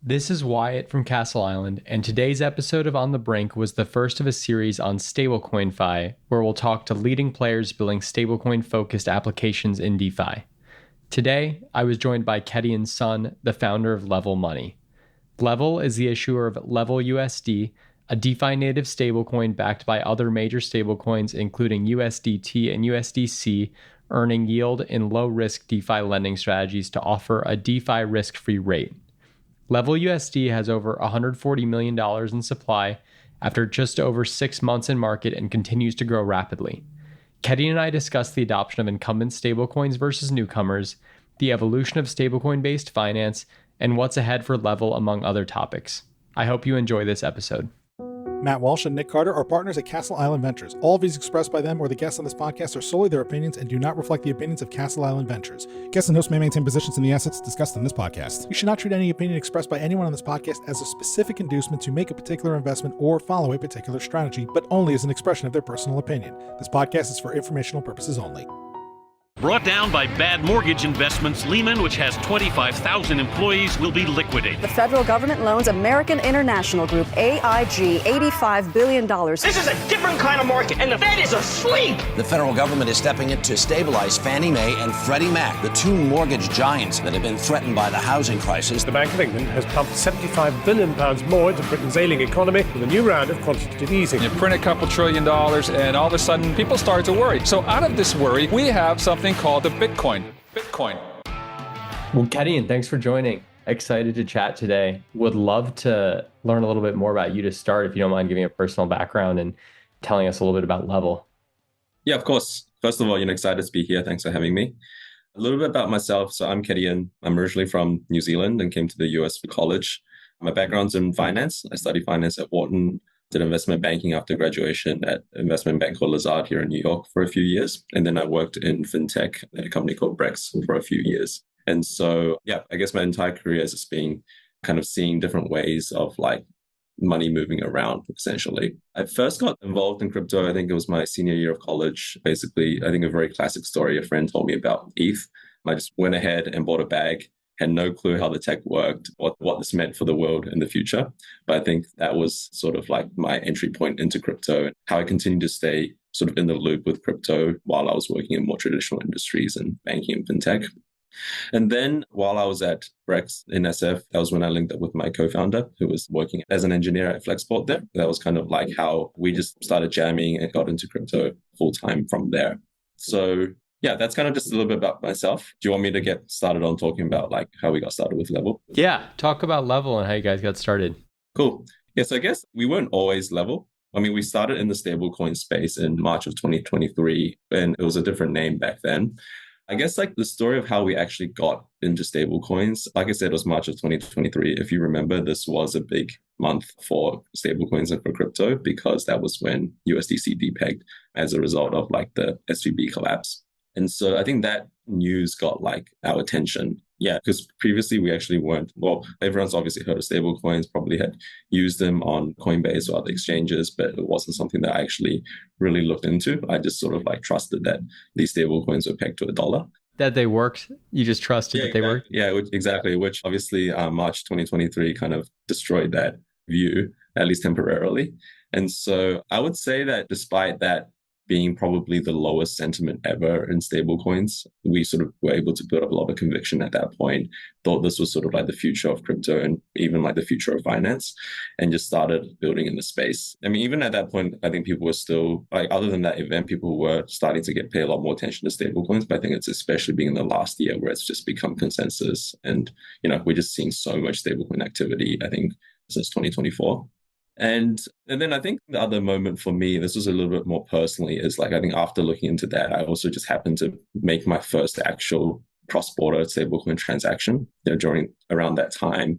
This is Wyatt from Castle Island, and today's episode of On the Brink was the first of a series on stablecoin fi, where we'll talk to leading players building stablecoin-focused applications in DeFi. Today, I was joined by Kedian's son, the founder of Level Money. Level is the issuer of Level USD, a DeFi-native stablecoin backed by other major stablecoins including USDT and USDC, earning yield in low-risk DeFi lending strategies to offer a DeFi risk-free rate. Level USD has over $140 million in supply after just over 6 months in market and continues to grow rapidly. Kedian and I discussed the adoption of incumbent stablecoins versus newcomers, the evolution of stablecoin-based finance, and what's ahead for Level, among other topics. I hope you enjoy this episode. Matt Walsh and Nick Carter are partners at Castle Island Ventures. All views expressed by them or the guests on this podcast are solely their opinions and do not reflect the opinions of Castle Island Ventures. Guests and hosts may maintain positions in the assets discussed in this podcast. You should not treat any opinion expressed by anyone on this podcast as a specific inducement to make a particular investment or follow a particular strategy, but only as an expression of their personal opinion. This podcast is for informational purposes only. Brought down by bad mortgage investments, Lehman, which has 25,000 employees, will be liquidated. The federal government loans American International Group, AIG, $85 billion. This is a different kind of market, and the Fed is asleep. The federal government is stepping in to stabilize Fannie Mae and Freddie Mac, the two mortgage giants that have been threatened by the housing crisis. The Bank of England has pumped £75 billion more into Britain's ailing economy with a new round of quantitative easing. You print a couple $1 trillion, and all of a sudden, people start to worry. So out of this worry, we have something called the Bitcoin. Well, Kedian, thanks for joining. Excited to chat today. Would love to learn a little bit more about you to start, if you don't mind giving a personal background and telling us a little bit about Level. Yeah, of course. First of all, excited to be here. Thanks for having me. A little bit about myself. So I'm Kedian. I'm originally from New Zealand and came to the US for college. My background's in finance. I studied finance at Wharton. Did investment banking after graduation at an investment bank called Lazard here in New York for a few years. And then I worked in fintech at a company called Brex for a few years. And so, I guess my entire career has just been kind of seeing different ways of like money moving around, essentially. I first got involved in crypto, I think it was my senior year of college. Basically, I think a very classic story a friend told me about ETH. I just went ahead and bought a bag. Had no clue how the tech worked, what this meant for the world in the future. But I think that was sort of like my entry point into crypto and how I continued to stay sort of in the loop with crypto while I was working in more traditional industries and banking and fintech. And then while I was at Brex in SF, that was when I linked up with my co-founder who was working as an engineer at Flexport there. That was kind of like how we just started jamming and got into crypto full time from there. So yeah, that's kind of just a little bit about myself. Do you want me to get started on talking about like how we got started with Level? Yeah, talk about Level and how you guys got started. Cool. Yeah, so I guess we weren't always Level. I mean, we started in the stablecoin space in March of 2023, and it was a different name back then. I guess like the story of how we actually got into stablecoins, like I said, it was March of 2023. If you remember, this was a big month for stablecoins and for crypto because that was when USDC depegged as a result of like the SVB collapse. And so I think that news got like our attention. Yeah, because previously we actually weren't, well, everyone's obviously heard of stablecoins, probably had used them on Coinbase or other exchanges, but it wasn't something that I actually really looked into. I just sort of like trusted that these stablecoins were pegged to $1. That they worked? You just trusted that they worked? Yeah, exactly. Which obviously March 2023 kind of destroyed that view, at least temporarily. And so I would say that despite that being probably the lowest sentiment ever in stablecoins, we sort of were able to build up a lot of conviction at that point, thought this was sort of like the future of crypto and even like the future of finance, and just started building in the space. I mean, even at that point, I think people were still, like other than that event, people were starting to pay a lot more attention to stablecoins, but I think it's especially being in the last year where it's just become consensus. And, we're just seeing so much stablecoin activity, I think, since 2024. And then I think the other moment for me, this was a little bit more personally, is like, I think after looking into that, I also just happened to make my first actual cross-border stablecoin transaction around that time.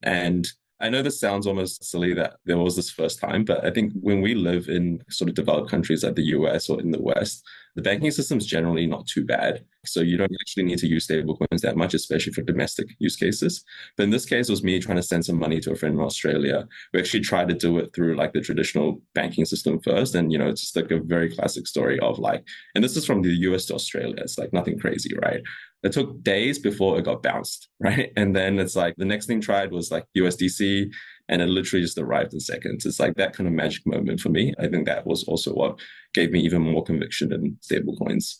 And I know this sounds almost silly that there was this first time, but I think when we live in sort of developed countries like the US or in the West, The banking system is generally not too bad. So you don't actually need to use stablecoins that much, especially for domestic use cases. But in this case, it was me trying to send some money to a friend in Australia. We actually tried to do it through like the traditional banking system first. And, it's just like a very classic story of like, and this is from the US to Australia. It's like nothing crazy, right? It took days before it got bounced, right? And then it's like the next thing tried was like USDC, and it literally just arrived in seconds. It's like that kind of magic moment for me. I think that was also what gave me even more conviction in stablecoins.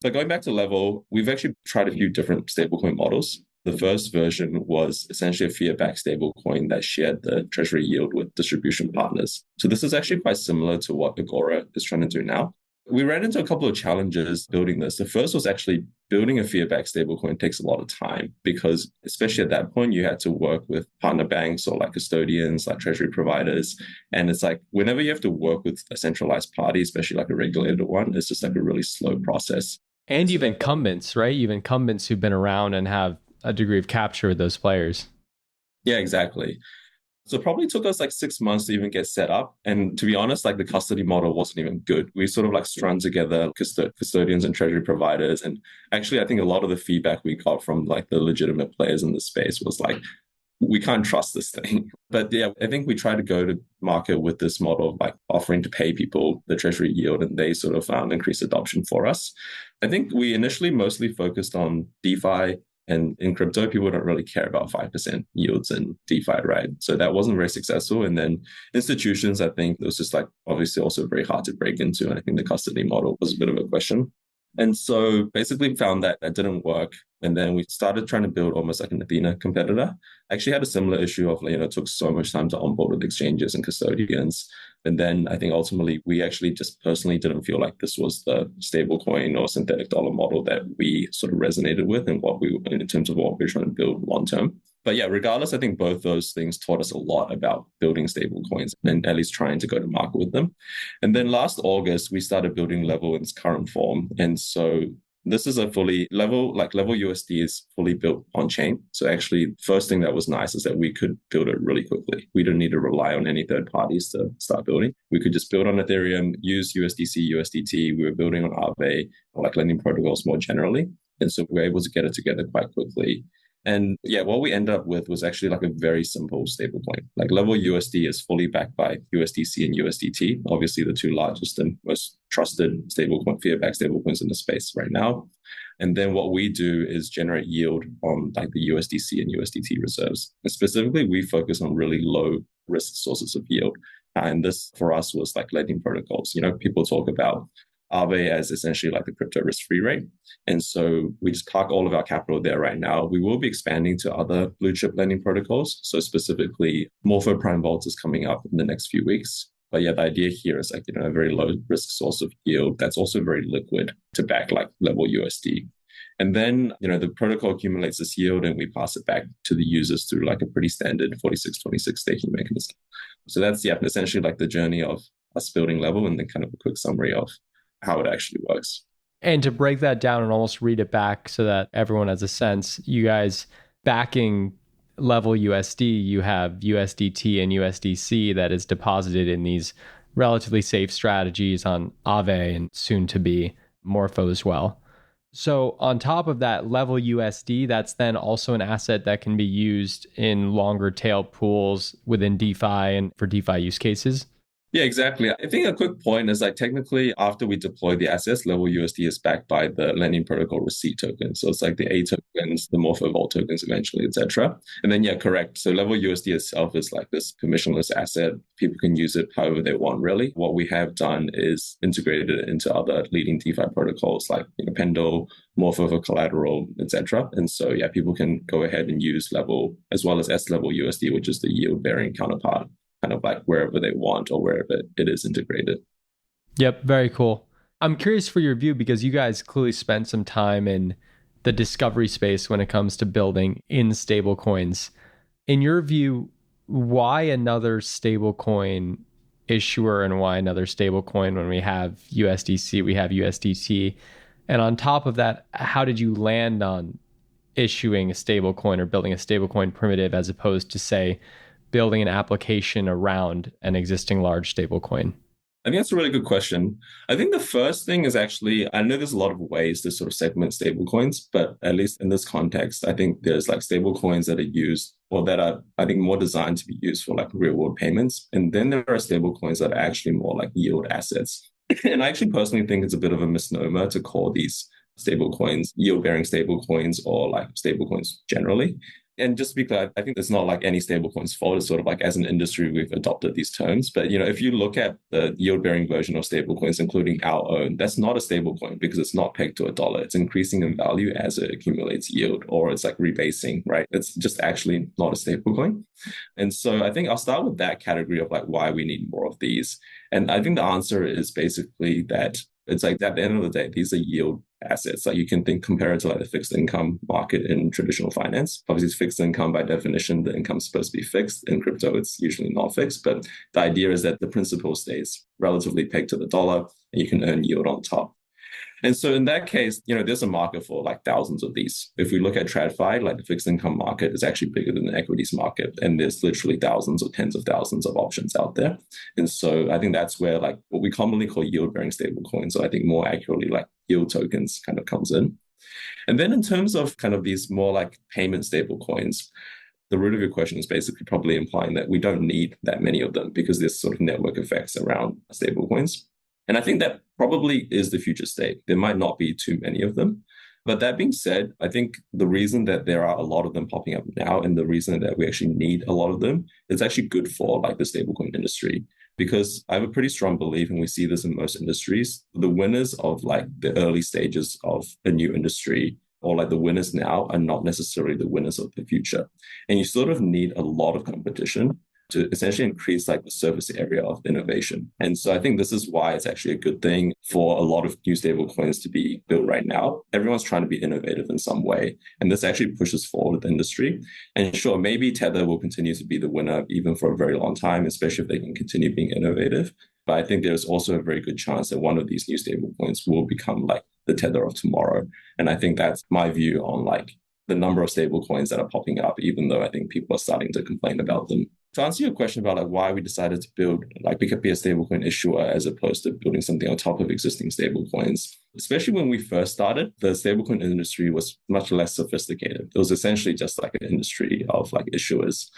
So going back to Level, we've actually tried a few different stablecoin models. The first version was essentially a fiat-backed stablecoin that shared the treasury yield with distribution partners. So this is actually quite similar to what Agora is trying to do now. We ran into a couple of challenges building this. The first was actually building a fiat-backed stablecoin takes a lot of time because, especially at that point, you had to work with partner banks or like custodians, like treasury providers. And it's like whenever you have to work with a centralized party, especially like a regulated one, it's just like a really slow process. And you've incumbents, right? You've incumbents who've been around and have a degree of capture with those players. Yeah, exactly. So it probably took us like 6 months to even get set up. And to be honest, like the custody model wasn't even good. We sort of like strung together custodians and treasury providers. And actually, I think a lot of the feedback we got from like the legitimate players in the space was like, we can't trust this thing. But yeah, I think we tried to go to market with this model of like offering to pay people the treasury yield, and they sort of found increased adoption for us. I think we initially mostly focused on DeFi. And in crypto, people don't really care about 5% yields in DeFi, right? So that wasn't very successful. And then institutions, I think it was just like obviously also very hard to break into. And I think the custody model was a bit of a question. And so basically found that didn't work. And then we started trying to build almost like an Athena competitor. I actually had a similar issue of, it took so much time to onboard with exchanges and custodians. And then I think ultimately we actually just personally didn't feel like this was the stablecoin or synthetic dollar model that we sort of resonated with and what we, in terms of what we were trying to build long term. But yeah, regardless, I think both those things taught us a lot about building stablecoins and at least trying to go to market with them. And then last August, we started building Level in its current form. And so this is a fully Level USD is fully built on chain. So actually, first thing that was nice is that we could build it really quickly. We didn't need to rely on any third parties to start building. We could just build on Ethereum, use USDC, USDT. We were building on Aave, or like lending protocols more generally. And so we were able to get it together quite quickly. And yeah, what we ended up with was actually like a very simple stablecoin. Like Level USD is fully backed by USDC and USDT, obviously the two largest and most trusted stablecoin, fiat-backed stablecoins in the space right now. And then what we do is generate yield on like the USDC and USDT reserves. And specifically, we focus on really low risk sources of yield. And this for us was like lending protocols. People talk about Aave as essentially like the crypto risk-free rate. And so we just park all of our capital there right now. We will be expanding to other blue chip lending protocols. So specifically, Morpho Prime Vault is coming up in the next few weeks. But yeah, the idea here is like, a very low risk source of yield that's also very liquid to back like Level USD. And then, the protocol accumulates this yield and we pass it back to the users through like a pretty standard 4626 staking mechanism. So that's, essentially like the journey of us building Level, and then kind of a quick summary of how it actually works. And to break that down and almost read it back so that everyone has a sense, you guys backing Level USD, you have USDT and USDC that is deposited in these relatively safe strategies on Aave and soon to be Morpho as well. So on top of that, Level USD, that's then also an asset that can be used in longer tail pools within DeFi and for DeFi use cases. Yeah, exactly. I think a quick point is like technically after we deploy the assets, Level USD is backed by the lending protocol receipt token. So it's like the A tokens, the Morpho Vault tokens eventually, etc. And then, yeah, correct. So Level USD itself is like this permissionless asset. People can use it however they want, really. What we have done is integrated it into other leading DeFi protocols like Pendle, Morpho for collateral, etc. And so, yeah, people can go ahead and use Level as well as S-Level USD, which is the yield-bearing counterpart, kind of like wherever they want or wherever it is integrated. Yep, very cool. I'm curious for your view because you guys clearly spent some time in the discovery space when it comes to building in stablecoins. In your view, why another stablecoin issuer and why another stablecoin when we have USDC, we have USDT? And on top of that, how did you land on issuing a stablecoin or building a stablecoin primitive as opposed to, say, building an application around an existing large stablecoin? I think that's a really good question. I think the first thing is actually, I know there's a lot of ways to sort of segment stablecoins, but at least in this context, I think there's like stablecoins that are used or that are, I think, more designed to be used for like real world payments. And then there are stablecoins that are actually more like yield assets. And I actually personally think it's a bit of a misnomer to call these stablecoins yield bearing stablecoins or like stablecoins generally. And just to be clear, I think it's not like any stablecoin's fault. It's sort of like as an industry, we've adopted these terms. But, if you look at the yield-bearing version of stablecoins, including our own, that's not a stablecoin because it's not pegged to a dollar. It's increasing in value as it accumulates yield, or it's like rebasing, right? It's just actually not a stablecoin. And so I think I'll start with that category of like why we need more of these. And I think the answer is basically that it's like at the end of the day, these are yield assets. Like you can compare it to like the fixed income market in traditional finance. Obviously, it's fixed income by definition. The income's supposed to be fixed. In crypto, it's usually not fixed. But the idea is that the principal stays relatively pegged to the dollar and you can earn yield on top. And so in that case, there's a market for like thousands of these. If we look at TradFi, like the fixed income market is actually bigger than the equities market. And there's literally thousands or tens of thousands of options out there. And so I think that's where like what we commonly call yield-bearing stablecoins, or I think more accurately like yield tokens kind of comes in. And then in terms of kind of these more like payment stablecoins, the root of your question is basically probably implying that we don't need that many of them because there's sort of network effects around stablecoins. And I think that probably is the future state. There might not be too many of them. But that being said, I think the reason that there are a lot of them popping up now and the reason that we actually need a lot of them is actually good for like the stablecoin industry. Because I have a pretty strong belief, and we see this in most industries, the winners of like the early stages of a new industry or like the winners now are not necessarily the winners of the future. And you sort of need a lot of competition to essentially increase like the surface area of innovation. And so I think this is why it's actually a good thing for a lot of new stable coins to be built right now. Everyone's trying to be innovative in some way. And this actually pushes forward the industry. And sure, maybe Tether will continue to be the winner even for a very long time, especially if they can continue being innovative. But I think there's also a very good chance that one of these new stable coins will become like the Tether of tomorrow. And I think that's my view on like the number of stable coins that are popping up, even though I think people are starting to complain about them. To answer your question about like why we decided to build like be a stablecoin issuer as opposed to building something on top of existing stablecoins, especially when we first started, the stablecoin industry was much less sophisticated. It was essentially just like an industry of like issuers,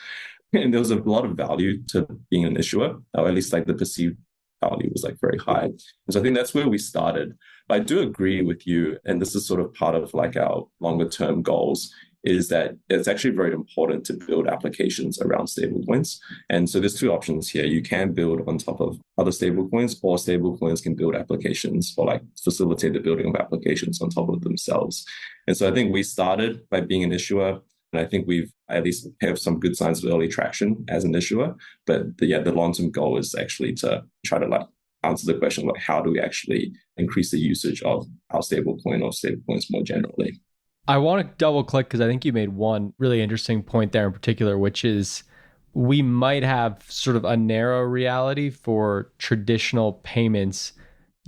and there was a lot of value to being an issuer, or at least like the perceived value was like very high. And so I think that's where we started. But I do agree with you, and this is sort of part of like our longer term goals, is that it's actually very important to build applications around stablecoins. And so there's two options here. You can build on top of other stablecoins, or stablecoins can build applications or like facilitate the building of applications on top of themselves. And so I think we started by being an issuer, and I think we've at least have some good signs of early traction as an issuer. But the long-term goal is actually to try to like answer the question, like how do we actually increase the usage of our stablecoin or stablecoins more generally? I want to double click because I think you made one really interesting point there in particular, which is we might have sort of a narrow reality for traditional payments,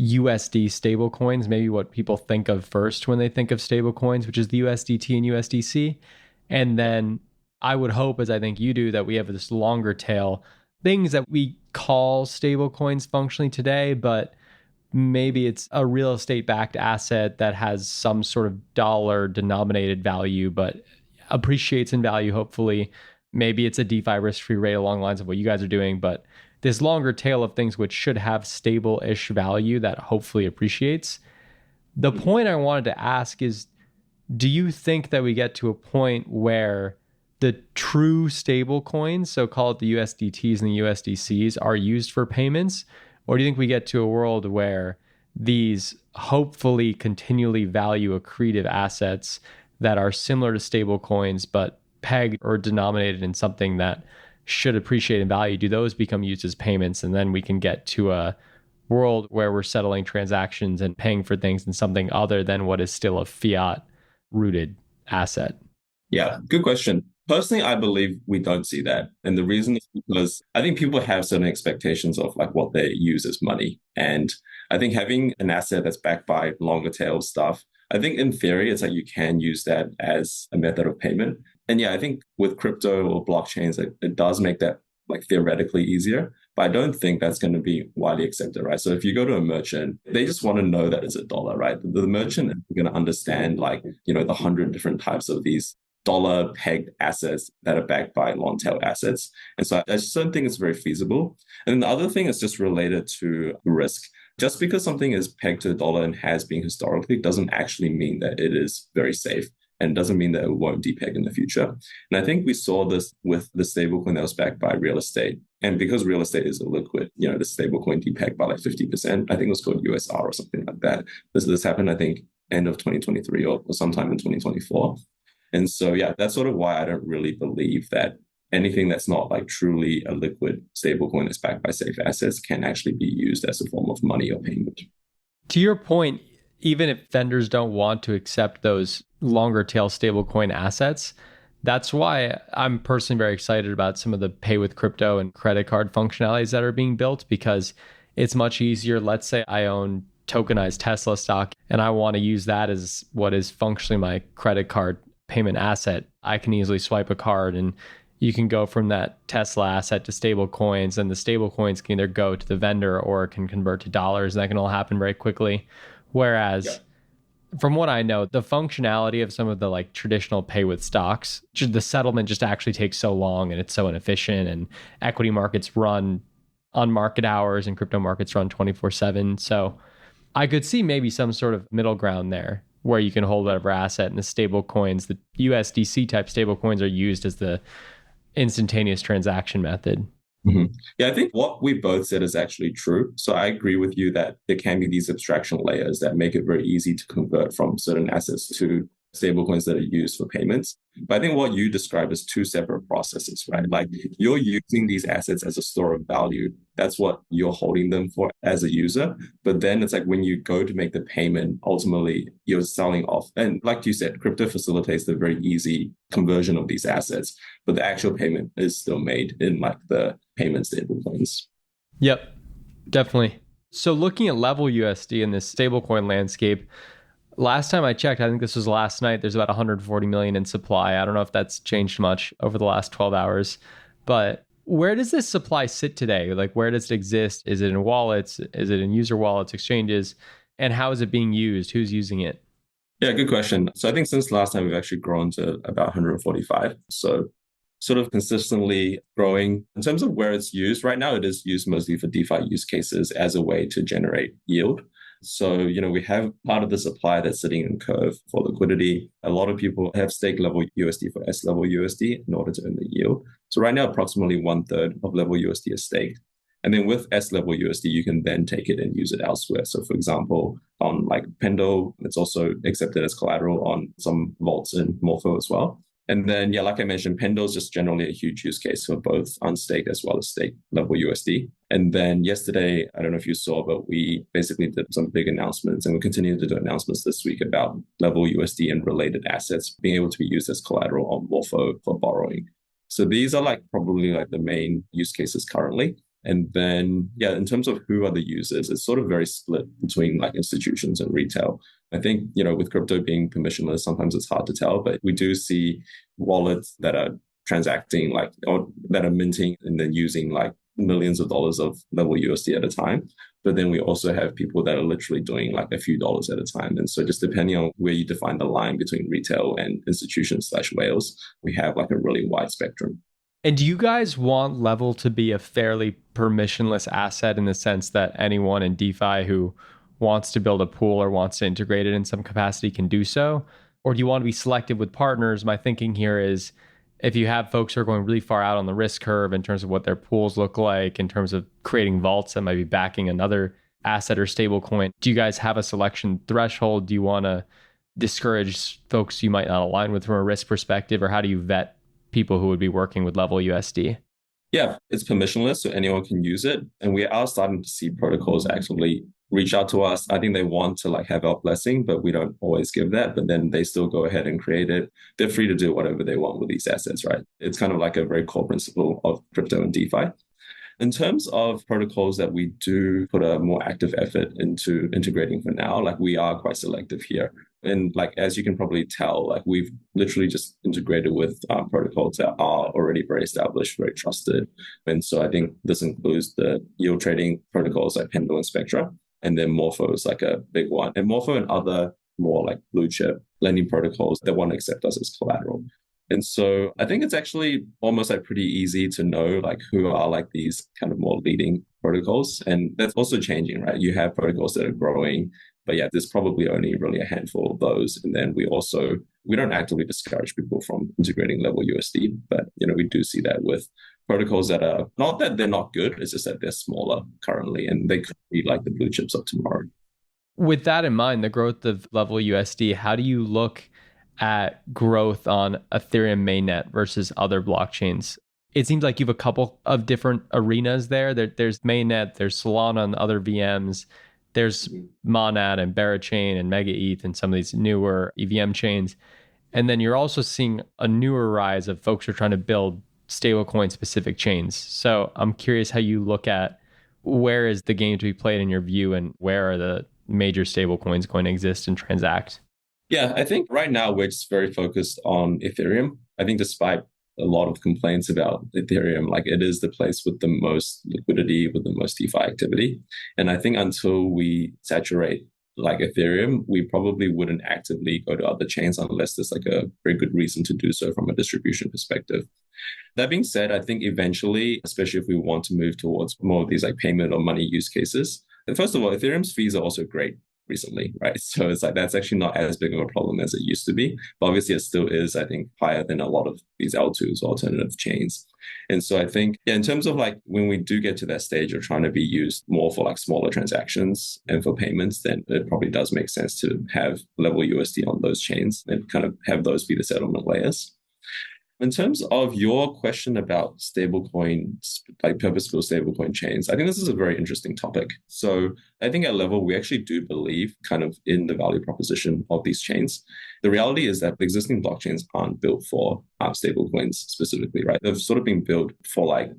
USD stablecoins, maybe what people think of first when they think of stablecoins, which is the USDT and USDC. And then I would hope, as I think you do, that we have this longer tail, things that we call stablecoins functionally today, but maybe it's a real estate backed asset that has some sort of dollar denominated value, but appreciates in value, hopefully. Maybe it's a DeFi risk-free rate along the lines of what you guys are doing, but this longer tail of things which should have stable-ish value that hopefully appreciates. The point I wanted to ask is, do you think that we get to a point where the true stable coins, so call it the USDTs and the USDCs, are used for payments? Or do you think we get to a world where these hopefully continually value accretive assets that are similar to stable coins, but pegged or denominated in something that should appreciate in value, do those become used as payments? And then we can get to a world where we're settling transactions and paying for things in something other than what is still a fiat rooted asset? Yeah, good question. Personally, I believe we don't see that. And the reason is because I think people have certain expectations of like what they use as money. And I think having an asset that's backed by longer tail stuff, I think in theory, it's like you can use that as a method of payment. And yeah, I think with crypto or blockchains, it does make that like theoretically easier, but I don't think that's going to be widely accepted, right? So if you go to a merchant, they just want to know that it's a dollar, right? The merchant is going to understand like, the 100 different types of these dollar pegged assets that are backed by long tail assets. And so I just don't think it's very feasible. And then the other thing is just related to risk. Just because something is pegged to the dollar and has been historically doesn't actually mean that it is very safe, and doesn't mean that it won't depeg in the future. And I think we saw this with the stablecoin that was backed by real estate. And because real estate is illiquid, the stablecoin depegged by like 50%. I think it was called USR or something like that. This happened, I think, end of 2023 or sometime in 2024. And so, yeah, that's sort of why I don't really believe that anything that's not like truly a liquid stablecoin that's backed by safe assets can actually be used as a form of money or payment. To your point, even if vendors don't want to accept those longer tail stablecoin assets, that's why I'm personally very excited about some of the pay with crypto and credit card functionalities that are being built, because it's much easier. Let's say I own tokenized Tesla stock and I want to use that as what is functionally my credit card payment asset. I can easily swipe a card and you can go from that Tesla asset to stable coins, and the stable coins can either go to the vendor or it can convert to dollars, and that can all happen very quickly. Whereas from what I know, the functionality of some of the like traditional pay with stocks, the settlement just actually takes so long and it's so inefficient, and equity markets run on market hours and crypto markets run 24/7. So I could see maybe some sort of middle ground there where you can hold whatever asset, and the stable coins, the USDC type stable coins, are used as the instantaneous transaction method. Mm-hmm. Yeah, I think what we both said is actually true. So I agree with you that there can be these abstraction layers that make it very easy to convert from certain assets to stablecoins that are used for payments. But I think what you describe is two separate processes, right? Like you're using these assets as a store of value. That's what you're holding them for as a user. But then it's like when you go to make the payment, ultimately you're selling off. And like you said, crypto facilitates the very easy conversion of these assets, but the actual payment is still made in like the payment stablecoins. Yep, definitely. So looking at Level USD in this stablecoin landscape, last time I checked, I think this was last night, there's about 140 million in supply. I don't know if that's changed much over the last 12 hours, but where does this supply sit today? Like, where does it exist? Is it in wallets? Is it in user wallets, exchanges? And how is it being used? Who's using it? Yeah, good question. So I think since last time, we've actually grown to about 145. So sort of consistently growing. In terms of where it's used, right now it is used mostly for DeFi use cases as a way to generate yield. So, we have part of the supply that's sitting in Curve for liquidity. A lot of people have stake Level USD for S Level USD in order to earn the yield. So right now, approximately 1/3 of Level USD is staked. And then with S Level USD, you can then take it and use it elsewhere. So for example, on like Pendo, it's also accepted as collateral on some vaults in Morpho as well. And then, like I mentioned, Pendo is just generally a huge use case for both unstaked as well as staked Level USD. And then yesterday, I don't know if you saw, but we basically did some big announcements, and we continue to do announcements this week about Level USD and related assets being able to be used as collateral on Morpho for borrowing. So these are probably the main use cases currently. And then, in terms of who are the users, it's sort of very split between institutions and retail. I think, with crypto being permissionless, sometimes it's hard to tell, but we do see wallets that are transacting or that are minting and then using millions of dollars of Level USD at a time. But then we also have people that are literally doing a few dollars at a time. And so just depending on where you define the line between retail and institutions/whales, we have a really wide spectrum. And do you guys want Level to be a fairly permissionless asset in the sense that anyone in DeFi who wants to build a pool or wants to integrate it in some capacity can do so? Or do you want to be selective with partners? My thinking here is if you have folks who are going really far out on the risk curve in terms of what their pools look like, in terms of creating vaults that might be backing another asset or stable coin, do you guys have a selection threshold? Do you want to discourage folks you might not align with from a risk perspective? Or how do you vet people who would be working with Level USD? Yeah, it's permissionless, so anyone can use it. And we are starting to see protocols actually reach out to us. I think they want to have our blessing, but we don't always give that. But then they still go ahead and create it. They're free to do whatever they want with these assets, right? It's kind of a very core principle of crypto and DeFi. In terms of protocols that we do put a more active effort into integrating for now, we are quite selective here. And like, as you can probably tell, like we've literally just integrated with protocols that are already very established, very trusted. And so I think this includes the yield trading protocols like Pendle and Spectra, and then Morpho is like a big one. And Morpho and other more like blue chip lending protocols that want to accept us as collateral. And so I think it's actually almost like pretty easy to know like who are like these kind of more leading protocols. And that's also changing, right? You have protocols that are growing, but yeah, there's probably only really a handful of those. And then we don't actively discourage people from integrating Level USD, but we do see that with protocols that are not that they're not good, it's just that they're smaller currently, and they could be like the blue chips of tomorrow. With that in mind, the growth of Level USD, how do you look at growth on Ethereum mainnet versus other blockchains? It seems like you have a couple of different arenas there. There's mainnet, there's Solana and other VMs, there's Monad and Barachain and Mega ETH and some of these newer EVM chains. And then you're also seeing a newer rise of folks who are trying to build stablecoin specific chains. So I'm curious how you look at where is the game to be played in your view, and where are the major stablecoins going to exist and transact? Yeah, I think right now we're just very focused on Ethereum. I think despite a lot of complaints about Ethereum, like it is the place with the most liquidity, with the most DeFi activity. And I think until we saturate like Ethereum, we probably wouldn't actively go to other chains unless there's like a very good reason to do so from a distribution perspective. That being said, I think eventually, especially if we want to move towards more of these like payment or money use cases, first of all, Ethereum's fees are also great recently, right? So it's like that's actually not as big of a problem as it used to be. But obviously it still is, I think, higher than a lot of these L2s, alternative chains. And so I think, in terms of like when we do get to that stage of trying to be used more for like smaller transactions and for payments, then it probably does make sense to have Level USD on those chains and kind of have those be the settlement layers. In terms of your question about stablecoins, like purpose-built stablecoin chains, I think this is a very interesting topic. So I think at Level, we actually do believe kind of in the value proposition of these chains. The reality is that existing blockchains aren't built for stablecoins specifically, right? They've sort of been built for like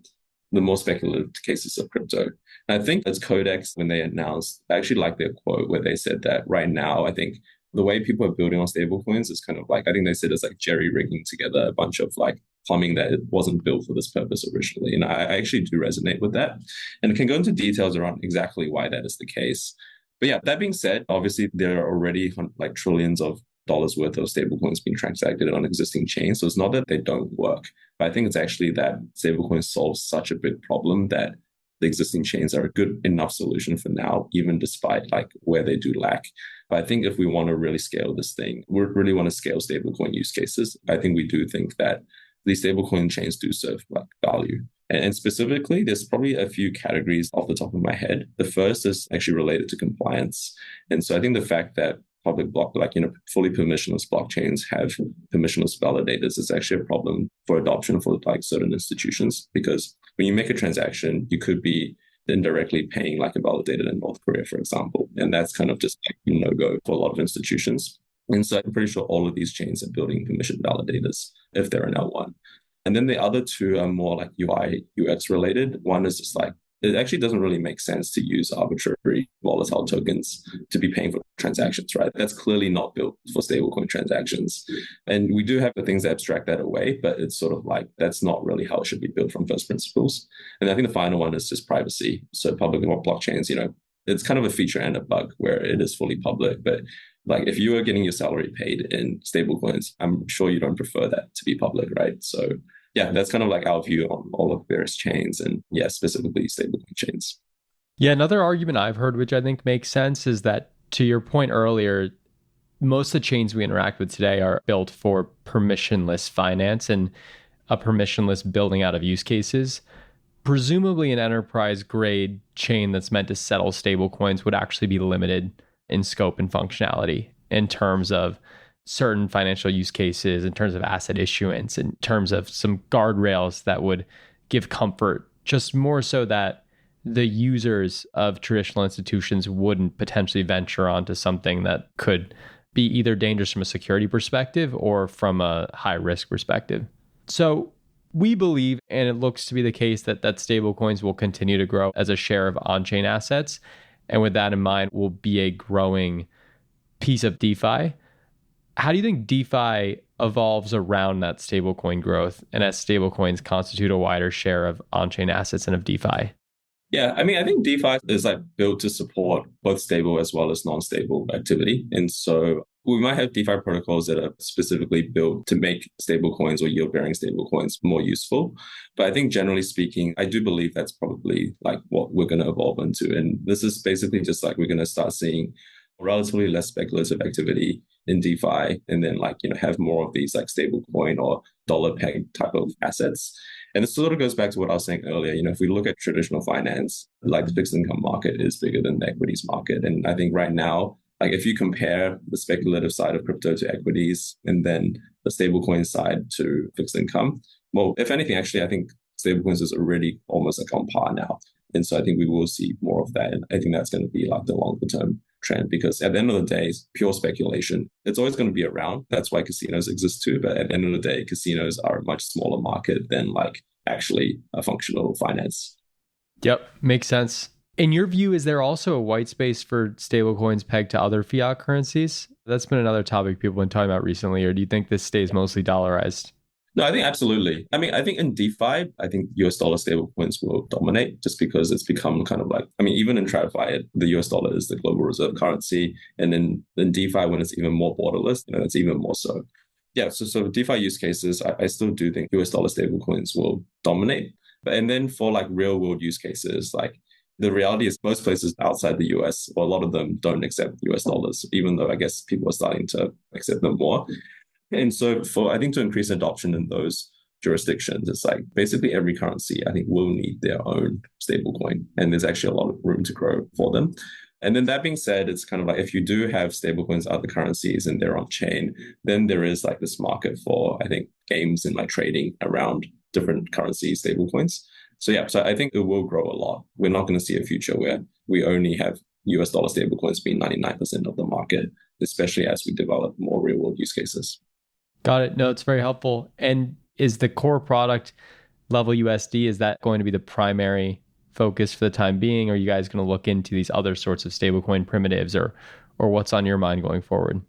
the more speculative cases of crypto. And I think as Codex, when they announced, I actually like their quote where they said that right now, I think the way people are building on stablecoins is kind of like, I think they said it's like jerry-rigging together a bunch of like plumbing that it wasn't built for this purpose originally. And I actually do resonate with that. And I can go into details around exactly why that is the case. But yeah, that being said, obviously there are already like trillions of dollars worth of stablecoins being transacted on existing chains. So it's not that they don't work, but I think it's actually that stablecoins solve such a big problem that the existing chains are a good enough solution for now, even despite like where they do lack. But I think if we want to really scale this thing, we really want to scale stablecoin use cases. I think we do think that these stablecoin chains do serve like value. And specifically, there's probably a few categories off the top of my head. The first is actually related to compliance. And so I think the fact that public block, like, fully permissionless blockchains have permissionless validators is actually a problem for adoption for like certain institutions, because when you make a transaction, you could be indirectly paying like a validator in North Korea, for example. And that's kind of just like a no-go for a lot of institutions. And so I'm pretty sure all of these chains are building permission validators if they're an L1. And then the other two are more like UI, UX related. One is just like, it actually doesn't really make sense to use arbitrary volatile tokens to be paying for transactions, right? That's clearly not built for stablecoin transactions. And we do have the things that abstract that away, but it's sort of like, that's not really how it should be built from first principles. And I think the final one is just privacy. So public blockchains, it's kind of a feature and a bug where it is fully public, but like if you are getting your salary paid in stablecoins, I'm sure you don't prefer that to be public, right? So yeah, that's kind of like our view on all of various chains, and yeah, specifically stablecoin chains. Yeah, another argument I've heard, which I think makes sense, is that to your point earlier, most of the chains we interact with today are built for permissionless finance and a permissionless building out of use cases. Presumably an enterprise grade chain that's meant to settle stablecoins would actually be limited in scope and functionality in terms of certain financial use cases, in terms of asset issuance, in terms of some guardrails that would give comfort, just more so that the users of traditional institutions wouldn't potentially venture onto something that could be either dangerous from a security perspective or from a high risk perspective. So we believe, and it looks to be the case, that stablecoins will continue to grow as a share of on-chain assets. And with that in mind, will be a growing piece of DeFi. How do you think DeFi evolves around that stablecoin growth and as stablecoins constitute a wider share of on-chain assets and of DeFi? Yeah, I mean, I think DeFi is like built to support both stable as well as non-stable activity. And so we might have DeFi protocols that are specifically built to make stablecoins or yield-bearing stablecoins more useful. But I think generally speaking, I do believe that's probably like what we're going to evolve into. And this is basically just like we're going to start seeing relatively less speculative activity in DeFi, and then have more of these like stablecoin or dollar peg type of assets. And this sort of goes back to what I was saying earlier. If we look at traditional finance, like the fixed income market is bigger than the equities market. And I think right now, like if you compare the speculative side of crypto to equities and then the stablecoin side to fixed income, well, if anything, actually, I think stablecoins is already almost like on par now. And so I think we will see more of that. And I think that's going to be like the longer term trend, because at the end of the day, it's pure speculation. It's always going to be around. That's why casinos exist too. But at the end of the day, casinos are a much smaller market than like actually a functional finance. Yep, makes sense. In your view, is there also a white space for stablecoins pegged to other fiat currencies? That's been another topic people have been talking about recently, or do you think this stays mostly dollarized? No, I think absolutely. I mean, I think in DeFi, I think US dollar stablecoins will dominate just because it's become kind of like, I mean, even in TradFi, the US dollar is the global reserve currency. And then in DeFi, when it's even more borderless, it's even more so. Yeah, so DeFi use cases, I still do think US dollar stablecoins will dominate. And then for like real world use cases, like the reality is most places outside the US, or a lot of them don't accept US dollars, even though I guess people are starting to accept them more. And so I think to increase adoption in those jurisdictions, it's like basically every currency, I think, will need their own stablecoin. And there's actually a lot of room to grow for them. And then that being said, it's kind of like if you do have stablecoins, other currencies, and they're on chain, then there is like this market for, I think, games and like trading around different currency stablecoins. So yeah, so I think it will grow a lot. We're not going to see a future where we only have US dollar stablecoins being 99% of the market, especially as we develop more real world use cases. Got it. No, it's very helpful. And is the core product Level USD, is that going to be the primary focus for the time being? Or are you guys going to look into these other sorts of stablecoin primitives, or what's on your mind going forward?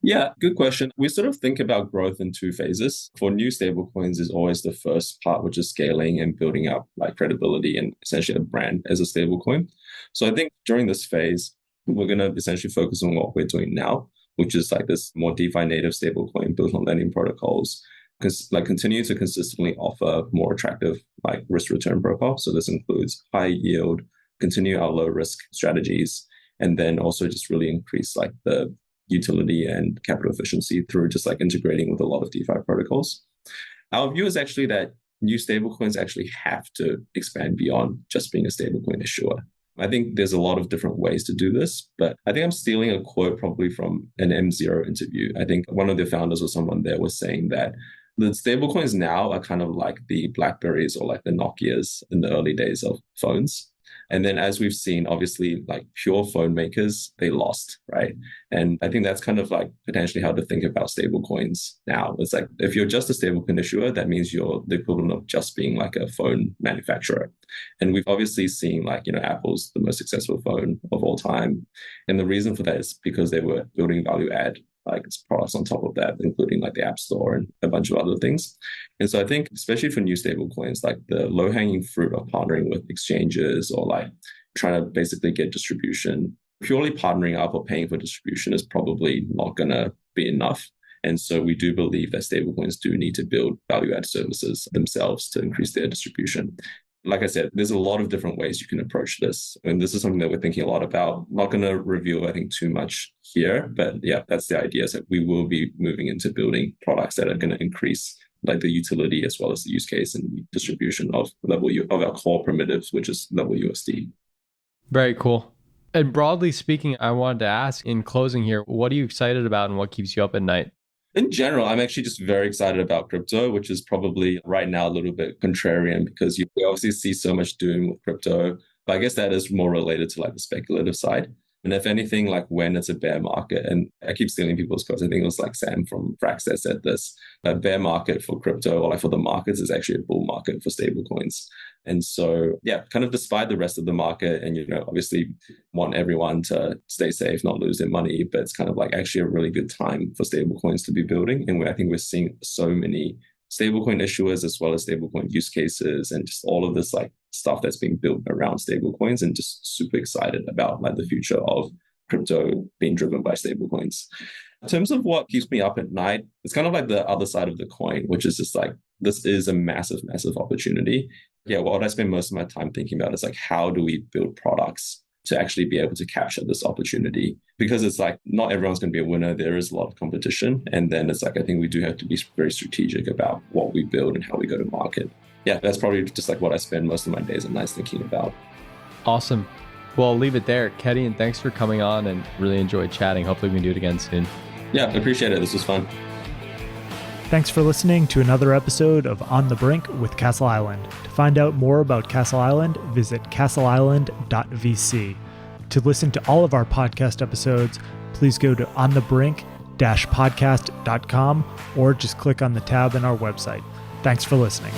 Yeah, good question. We sort of think about growth in two phases. For new stablecoins is always the first part, which is scaling and building up like credibility and essentially a brand as a stablecoin. So I think during this phase, we're going to essentially focus on what we're doing now, which is like this more DeFi native stablecoin built on lending protocols, because like continue to consistently offer more attractive like risk return profile. So this includes high yield, continue our low risk strategies, and then also just really increase like the utility and capital efficiency through just like integrating with a lot of DeFi protocols. Our view is actually that new stablecoins actually have to expand beyond just being a stablecoin issuer. I think there's a lot of different ways to do this, but I think I'm stealing a quote probably from an M0 interview. I think one of the founders or someone there was saying that the stablecoins now are kind of like the BlackBerries or like the Nokias in the early days of phones. And then as we've seen, obviously, like pure phone makers, they lost, right? And I think that's kind of like potentially how to think about stablecoins now. It's like, if you're just a stablecoin issuer, that means you're the equivalent of just being like a phone manufacturer. And we've obviously seen like, Apple's the most successful phone of all time. And the reason for that is because they were building value add like products on top of that, including like the App Store and a bunch of other things. And so I think, especially for new stablecoins, like the low-hanging fruit of partnering with exchanges or like trying to basically get distribution, purely partnering up or paying for distribution is probably not going to be enough. And so we do believe that stablecoins do need to build value-add services themselves to increase their distribution. Like I said, there's a lot of different ways you can approach this. And this is something that we're thinking a lot about. Not going to reveal, I think, too much here. But yeah, that's the idea, is that we will be moving into building products that are going to increase like the utility as well as the use case and distribution of our core primitives, which is Level USD. Very cool. And broadly speaking, I wanted to ask in closing here, what are you excited about and what keeps you up at night? In general, I'm actually just very excited about crypto, which is probably right now a little bit contrarian because we obviously see so much doom with crypto. But I guess that is more related to like the speculative side. And if anything, like when it's a bear market, and I keep stealing people's quotes, I think it was like Sam from Frax that said this, a bear market for crypto or like for the markets is actually a bull market for stablecoins. And so, yeah, kind of despite the rest of the market and, obviously want everyone to stay safe, not lose their money, but it's kind of like actually a really good time for stablecoins to be building. And I think we're seeing so many stablecoin issuers as well as stablecoin use cases and just all of this like stuff that's being built around stablecoins, and just super excited about like the future of crypto being driven by stablecoins. In terms of what keeps me up at night, it's kind of like the other side of the coin, which is just like, this is a massive, massive opportunity. Yeah, what I spend most of my time thinking about is like, how do we build products to actually be able to capture this opportunity? Because it's like, not everyone's going to be a winner. There is a lot of competition. And then it's like, I think we do have to be very strategic about what we build and how we go to market. Yeah, that's probably just like what I spend most of my days and nights thinking about. Awesome. Well, I'll leave it there. Kedian, thanks for coming on and really enjoyed chatting. Hopefully we can do it again soon. Yeah, I appreciate it. This was fun. Thanks for listening to another episode of On the Brink with Castle Island. To find out more about Castle Island, visit castleisland.vc. To listen to all of our podcast episodes, please go to onthebrink-podcast.com or just click on the tab on our website. Thanks for listening.